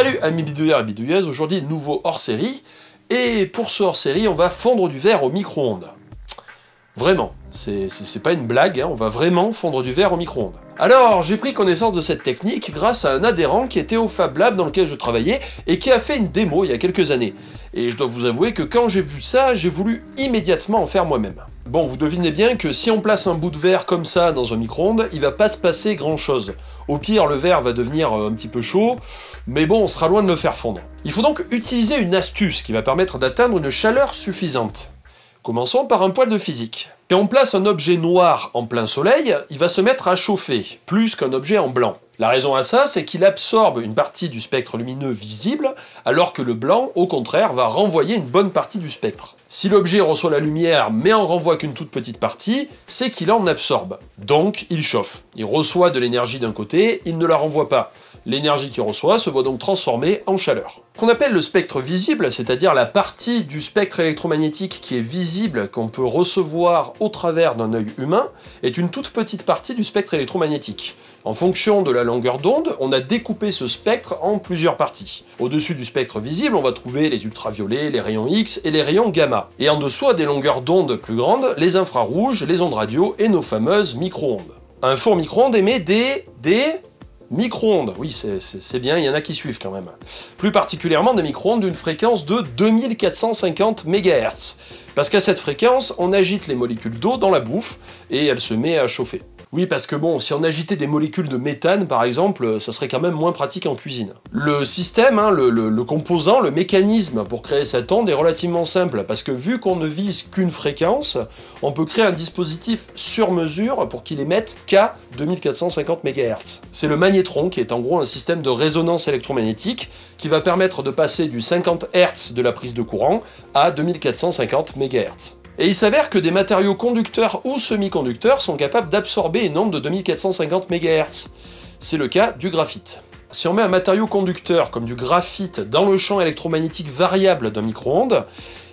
Salut amis bidouilleurs et bidouilleuses, aujourd'hui nouveau hors-série, et pour ce hors-série on va fondre du verre au micro-ondes. Vraiment, c'est pas une blague, hein, on va vraiment fondre du verre au micro-ondes. Alors, j'ai pris connaissance de cette technique grâce à un adhérent qui était au Fab Lab dans lequel je travaillais et qui a fait une démo il y a quelques années. Et je dois vous avouer que quand j'ai vu ça, j'ai voulu immédiatement en faire moi-même. Bon, vous devinez bien que si on place un bout de verre comme ça dans un micro-ondes, il va pas se passer grand-chose. Au pire, le verre va devenir un petit peu chaud, mais bon, on sera loin de le faire fondre. Il faut donc utiliser une astuce qui va permettre d'atteindre une chaleur suffisante. Commençons par un poil de physique. Quand on place un objet noir en plein soleil, il va se mettre à chauffer, plus qu'un objet en blanc. La raison à ça, c'est qu'il absorbe une partie du spectre lumineux visible, alors que le blanc, au contraire, va renvoyer une bonne partie du spectre. Si l'objet reçoit la lumière mais en renvoie qu'une toute petite partie, c'est qu'il en absorbe. Donc, il chauffe. Il reçoit de l'énergie d'un côté, il ne la renvoie pas. L'énergie qu'il reçoit se voit donc transformée en chaleur. Ce qu'on appelle le spectre visible, c'est-à-dire la partie du spectre électromagnétique qui est visible, qu'on peut recevoir au travers d'un œil humain, est une toute petite partie du spectre électromagnétique. En fonction de la longueur d'onde, on a découpé ce spectre en plusieurs parties. Au-dessus du spectre visible, on va trouver les ultraviolets, les rayons X et les rayons gamma. Et en dessous, à des longueurs d'onde plus grandes, les infrarouges, les ondes radio et nos fameuses micro-ondes. Un four micro-ondes émet des micro-ondes, oui c'est bien, il y en a qui suivent quand même. Plus particulièrement des micro-ondes d'une fréquence de 2450 MHz. Parce qu'à cette fréquence, on agite les molécules d'eau dans la bouffe et elle se met à chauffer. Oui, parce que bon, si on agitait des molécules de méthane, par exemple, ça serait quand même moins pratique en cuisine. Le système, hein, le composant, le mécanisme pour créer cette onde est relativement simple, parce que vu qu'on ne vise qu'une fréquence, on peut créer un dispositif sur mesure pour qu'il émette qu'à 2450 MHz. C'est le magnétron, qui est en gros un système de résonance électromagnétique, qui va permettre de passer du 50 Hz de la prise de courant à 2450 MHz. Et il s'avère que des matériaux conducteurs ou semi-conducteurs sont capables d'absorber une onde de 2450 MHz. C'est le cas du graphite. Si on met un matériau conducteur comme du graphite dans le champ électromagnétique variable d'un micro-ondes,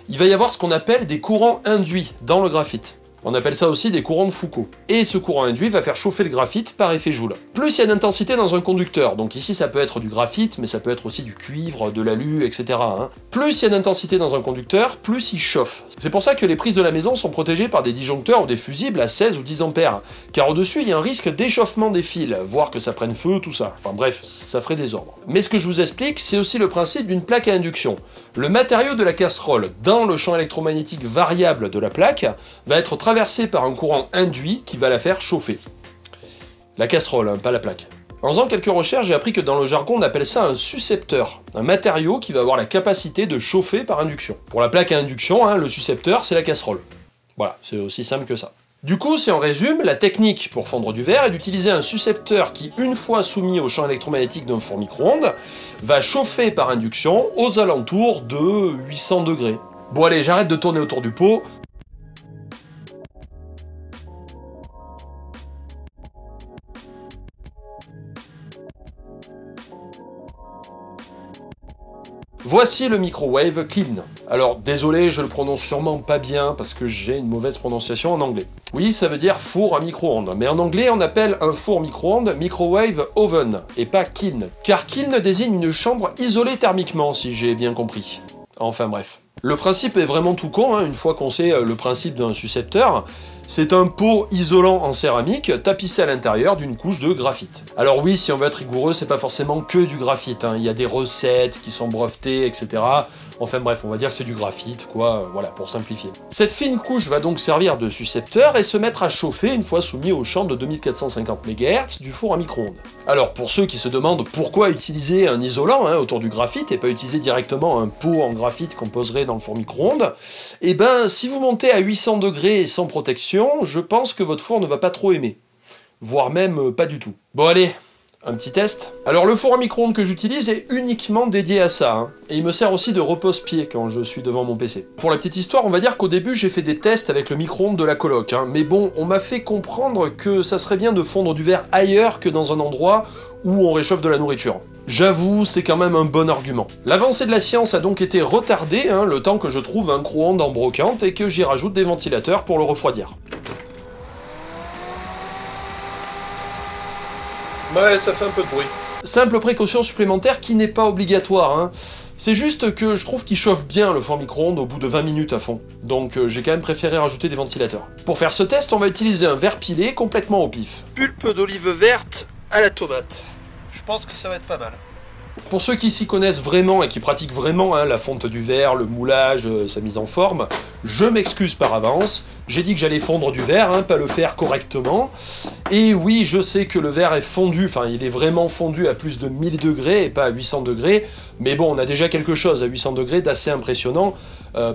il va y avoir ce qu'on appelle des courants induits dans le graphite. On appelle ça aussi des courants de Foucault. Et ce courant induit va faire chauffer le graphite par effet Joule. Plus il y a d'intensité dans un conducteur, donc ici ça peut être du graphite, mais ça peut être aussi du cuivre, de l'alu, etc. Plus il y a d'intensité dans un conducteur, plus il chauffe. C'est pour ça que les prises de la maison sont protégées par des disjoncteurs ou des fusibles à 16 ou 10 ampères, car au-dessus il y a un risque d'échauffement des fils, voire que ça prenne feu, tout ça. Enfin bref, ça ferait désordre. Mais ce que je vous explique, c'est aussi le principe d'une plaque à induction. Le matériau de la casserole dans le champ électromagnétique variable de la plaque va être traversé par un courant induit qui va la faire chauffer. La casserole, hein, pas la plaque. En faisant quelques recherches, j'ai appris que dans le jargon, on appelle ça un suscepteur, un matériau qui va avoir la capacité de chauffer par induction. Pour la plaque à induction, hein, le suscepteur, c'est la casserole. Voilà, c'est aussi simple que ça. Du coup, si on résume, la technique pour fondre du verre est d'utiliser un suscepteur qui, une fois soumis au champ électromagnétique d'un four micro-ondes, va chauffer par induction aux alentours de 800 degrés. Bon allez, j'arrête de tourner autour du pot. Voici le microwave clean. Alors désolé, je le prononce sûrement pas bien parce que j'ai une mauvaise prononciation en anglais. Oui, ça veut dire four à micro-ondes, mais en anglais on appelle un four micro-ondes microwave oven et pas clean. Car clean désigne une chambre isolée thermiquement, si j'ai bien compris. Enfin bref. Le principe est vraiment tout con, hein, une fois qu'on sait le principe d'un suscepteur. C'est un pot isolant en céramique tapissé à l'intérieur d'une couche de graphite. Alors oui, si on veut être rigoureux, c'est pas forcément que du graphite, hein. Il y a des recettes qui sont brevetées, etc. Enfin bref, on va dire que c'est du graphite, quoi, voilà, pour simplifier. Cette fine couche va donc servir de suscepteur et se mettre à chauffer une fois soumis au champ de 2450 MHz du four à micro-ondes. Alors pour ceux qui se demandent pourquoi utiliser un isolant, hein, autour du graphite et pas utiliser directement un pot en graphite qu'on poserait dans le four micro-ondes, eh ben si vous montez à 800 degrés sans protection, je pense que votre four ne va pas trop aimer. Voire même pas du tout. Bon allez, un petit test. Alors le four à micro-ondes que j'utilise est uniquement dédié à ça, hein. Et il me sert aussi de repose-pied quand je suis devant mon PC. Pour la petite histoire, on va dire qu'au début j'ai fait des tests avec le micro-ondes de la coloc, hein. Mais bon, on m'a fait comprendre que ça serait bien de fondre du verre ailleurs que dans un endroit où on réchauffe de la nourriture. J'avoue, c'est quand même un bon argument. L'avancée de la science a donc été retardée, hein, le temps que je trouve un micro-ondes en brocante et que j'y rajoute des ventilateurs pour le refroidir. Ouais, ça fait un peu de bruit. Simple précaution supplémentaire qui n'est pas obligatoire, hein. C'est juste que je trouve qu'il chauffe bien le four micro-ondes au bout de 20 minutes à fond, donc j'ai quand même préféré rajouter des ventilateurs. Pour faire ce test, on va utiliser un verre pilé complètement au pif. Pulpe d'olive verte à la tomate. Je pense que ça va être pas mal. Pour ceux qui s'y connaissent vraiment et qui pratiquent vraiment hein, la fonte du verre, le moulage, sa mise en forme, je m'excuse par avance. J'ai dit que j'allais fondre du verre, hein, pas le faire correctement. Et oui, je sais que le verre est fondu, enfin il est vraiment fondu à plus de 1000 degrés et pas à 800 degrés. Mais bon, on a déjà quelque chose à 800 degrés d'assez impressionnant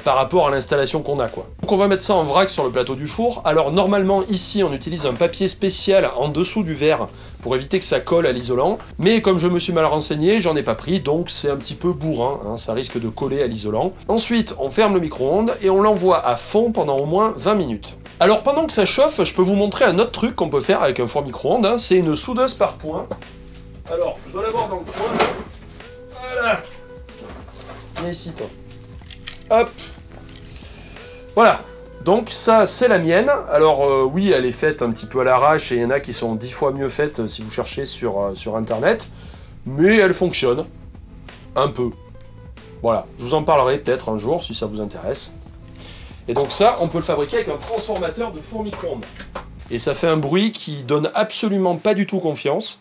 par rapport à l'installation qu'on a, quoi. Donc on va mettre ça en vrac sur le plateau du four. Alors normalement ici on utilise un papier spécial en dessous du verre pour éviter que ça colle à l'isolant. Mais comme je me suis mal renseigné, j'en ai pas pris, donc c'est un petit peu bourrin, hein, ça risque de coller à l'isolant. Ensuite, on ferme le micro-ondes et on l'envoie à fond pendant au moins 20 minutes. Alors pendant que ça chauffe, je peux vous montrer un autre truc qu'on peut faire avec un four micro-ondes, hein, c'est une soudeuse par point. Alors, je dois l'avoir dans le coin. Voilà. Viens ici, toi. Hop. Voilà. Donc ça, c'est la mienne. Alors oui, elle est faite un petit peu à l'arrache et il y en a qui sont 10 fois mieux faites si vous cherchez sur Internet. Mais elle fonctionne. Un peu. Voilà. Je vous en parlerai peut-être un jour si ça vous intéresse. Et donc ça, on peut le fabriquer avec un transformateur de four micro-ondes. Et ça fait un bruit qui donne absolument pas du tout confiance.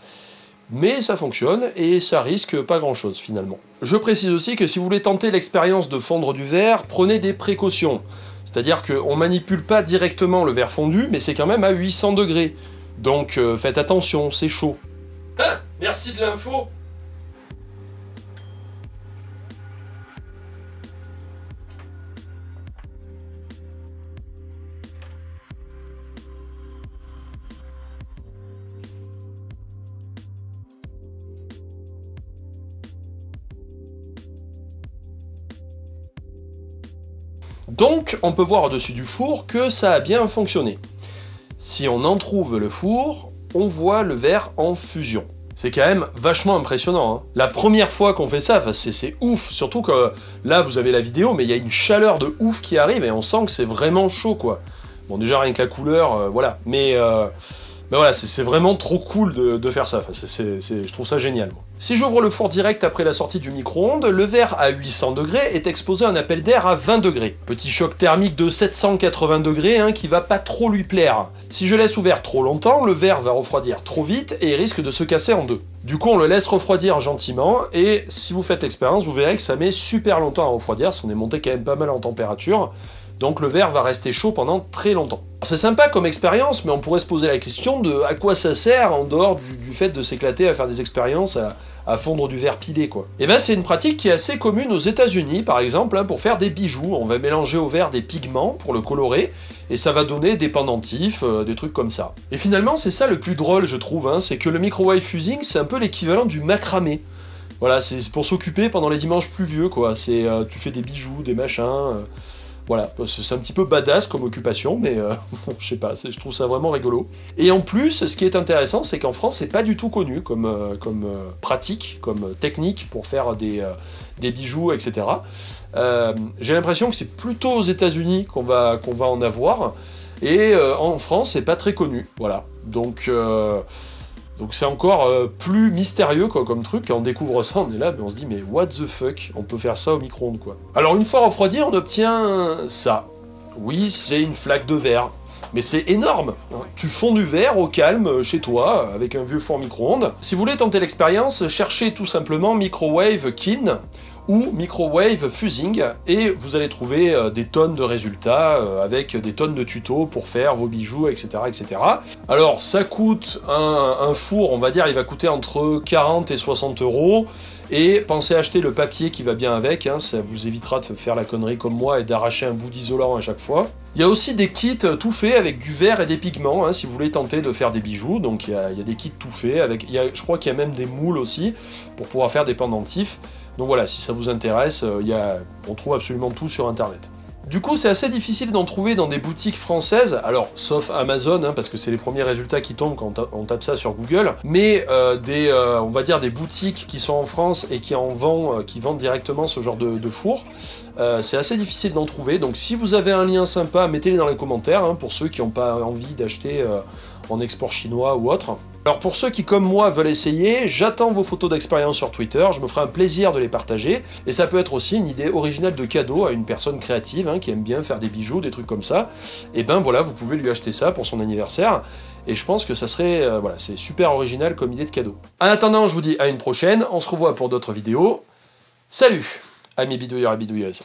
Mais ça fonctionne et ça risque pas grand chose finalement. Je précise aussi que si vous voulez tenter l'expérience de fondre du verre, prenez des précautions. C'est-à-dire qu'on manipule pas directement le verre fondu, mais c'est quand même à 800 degrés. Donc faites attention, c'est chaud. Ah, merci de l'info. Donc, on peut voir au-dessus du four que ça a bien fonctionné. Si on en trouve le four, on voit le verre en fusion. C'est quand même vachement impressionnant, hein. La première fois qu'on fait ça, c'est ouf, surtout que là vous avez la vidéo, mais il y a une chaleur de ouf qui arrive et on sent que c'est vraiment chaud, quoi. Bon, déjà rien que la couleur, voilà, mais voilà, c'est vraiment trop cool de faire ça, enfin, je trouve ça génial, moi. Si j'ouvre le four direct après la sortie du micro-ondes, le verre à 800 degrés est exposé à un appel d'air à 20 degrés. Petit choc thermique de 780 degrés hein, qui va pas trop lui plaire. Si je laisse ouvert trop longtemps, le verre va refroidir trop vite et il risque de se casser en deux. Du coup, on le laisse refroidir gentiment et si vous faites l'expérience, vous verrez que ça met super longtemps à refroidir, parce qu'on est monté quand même pas mal en température. Donc le verre va rester chaud pendant très longtemps. C'est sympa comme expérience, mais on pourrait se poser la question de à quoi ça sert en dehors du fait de s'éclater à faire des expériences à fondre du verre pilé, quoi. Et ben c'est une pratique qui est assez commune aux États-Unis, par exemple, hein, pour faire des bijoux. On va mélanger au verre des pigments pour le colorer, et ça va donner des pendentifs, des trucs comme ça. Et finalement, c'est ça le plus drôle, je trouve, hein, c'est que le microwave fusing, c'est un peu l'équivalent du macramé. Voilà, c'est pour s'occuper pendant les dimanches pluvieux, quoi. C'est tu fais des bijoux, des machins. Voilà, c'est un petit peu badass comme occupation, mais je sais pas, je trouve ça vraiment rigolo. Et en plus, ce qui est intéressant, c'est qu'en France, c'est pas du tout connu comme pratique, comme technique pour faire des bijoux, etc. J'ai l'impression que c'est plutôt aux États-Unis qu'on va en avoir, et en France, c'est pas très connu, voilà. Donc c'est encore plus mystérieux quoi, comme truc, quand on découvre ça, on est là, mais on se dit mais what the fuck, on peut faire ça au micro-ondes quoi. Alors une fois refroidi, on obtient ça. Oui, c'est une flaque de verre, mais c'est énorme. Tu fonds du verre au calme chez toi, avec un vieux four micro-ondes. Si vous voulez tenter l'expérience, cherchez tout simplement Microwave Kin ou Microwave Fusing, et vous allez trouver des tonnes de résultats, avec des tonnes de tutos pour faire vos bijoux, etc. etc. Alors ça coûte un four, on va dire, il va coûter entre 40 et 60 €, et pensez à acheter le papier qui va bien avec, hein, ça vous évitera de faire la connerie comme moi et d'arracher un bout d'isolant à chaque fois. Il y a aussi des kits tout faits avec du verre et des pigments, hein, si vous voulez tenter de faire des bijoux, donc il y a des kits tout faits, je crois qu'il y a même des moules aussi, pour pouvoir faire des pendentifs. Donc voilà, si ça vous intéresse, on trouve absolument tout sur internet. Du coup, c'est assez difficile d'en trouver dans des boutiques françaises, alors sauf Amazon, hein, parce que c'est les premiers résultats qui tombent quand on tape ça sur Google, mais on va dire des boutiques qui sont en France et qui vendent directement ce genre de four, c'est assez difficile d'en trouver, donc si vous avez un lien sympa, mettez-les dans les commentaires, hein, pour ceux qui n'ont pas envie d'acheter en export chinois ou autre. Alors pour ceux qui, comme moi, veulent essayer, j'attends vos photos d'expérience sur Twitter, je me ferai un plaisir de les partager, et ça peut être aussi une idée originale de cadeau à une personne créative, hein, qui aime bien faire des bijoux, des trucs comme ça, et ben voilà, vous pouvez lui acheter ça pour son anniversaire, et je pense que ça serait, voilà, c'est super original comme idée de cadeau. En attendant, je vous dis à une prochaine, on se revoit pour d'autres vidéos. Salut, amis bidouilleurs et bidouilleuses.